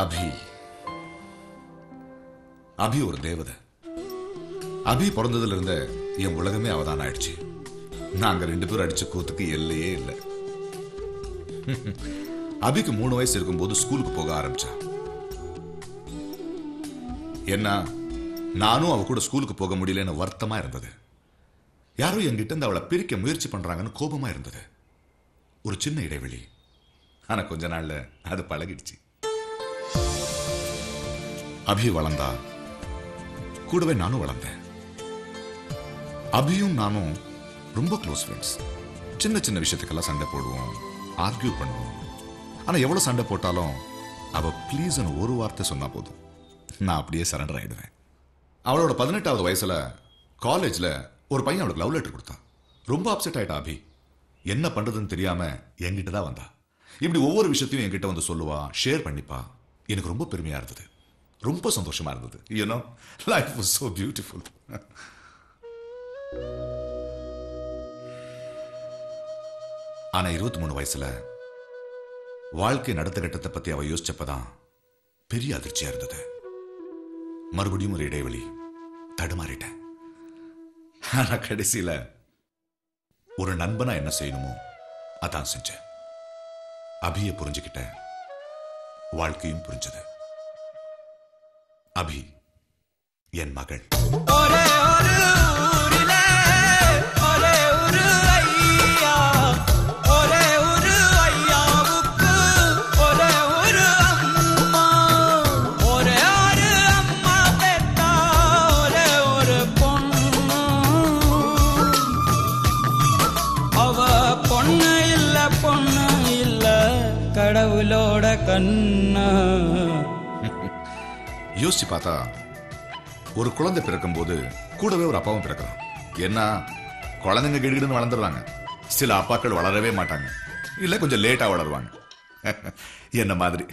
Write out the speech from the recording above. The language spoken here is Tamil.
அபி அபி ஒரு தேவதை. அபி பிறந்ததுல இருந்த என் உலகமே அவதான் ஆயிடுச்சு. நாங்க 2 பேரும் அடிச்ச கூத்துக்கு எல்லையே இல்லை. அபிக்கு 3 வயசு இருக்கும்போது ஸ்கூலுக்கு போக ஆரம்பிச்சா. என்ன நானும் அவ கூட ஸ்கூலுக்கு போக முடியலன்னு வருத்தமா இருந்தது. யாரோ என்கிட்ட இருந்து அவளை பிரிக்க முயற்சி பண்றாங்கன்னு கோபமா இருந்தது. ஒரு சின்ன இடைவெளி. ஆனா கொஞ்ச நாள்ல அது பழகிடுச்சு. அபி வளர்ந்தா, கூடவே நானும் வளர்ந்தேன். அபியும் நானும் ரொம்ப க்ளோஸ் ஃப்ரெண்ட்ஸ். சின்ன சின்ன விஷயத்துக்கெல்லாம் சண்டை போடுவோம், ஆர்கியூ பண்ணுவோம். ஆனா எவ்வளவு சண்டை போட்டாலும் அவ ப்ளீஸ் ஒரு வார்த்தை சொன்னா போதும், நான் அப்படியே சரண்டர் ஆயிடுவேன். அவளோட 18வது வயசுல காலேஜ்ல ஒரு பையன் அவளுக்கு லவ் லெட்டர் கொடுத்தான். ரொம்ப அப்செட் ஆயிட்டா அபி. என்ன பண்றதுன்னு தெரியாம என்கிட்ட தான் வந்தா. இப்படி ஒவ்வொரு விஷயத்தையும் என்கிட்ட வந்து சொல்லுவா, ஷேர் பண்ணிப்பா. எனக்கு ரொம்ப பெருமையா இருந்தது, ரொம்ப சந்தோஷமா இருந்தது. You know, life was so beautiful. ஆனா 23 வயசுல வாழ்க்கை நடத்த கட்டத்தை பத்தி அவ யோசிச்சப்பதான் பெரிய அதிர்ச்சியா இருந்தது. மறுபடியும் ஒரு இடைவெளி. தடுமாறிட்டேன். ஆனா கடைசியில ஒரு நண்பனா என்ன செய்யணுமோ அதான் செஞ்சேன். அபியை புரிஞ்சுக்கிட்டேன், வாழ்க்கையும் புரிஞ்சது. அபி என் மகள். கடவுளோட கண்ணா. யோசிச்சு பார்த்தா ஒரு குழந்தை பிறக்கும் போது கூடவே ஒரு அப்பாவும் பிறக்கிறான். என்ன குழந்தைங்க கிடுகிடுன்னு வளர்ந்துடுறாங்க. சில அப்பாக்கள் வளரவே மாட்டாங்க, இல்ல கொஞ்சம் லேட்டா வளருவாங்க. என்ன மாதிரி.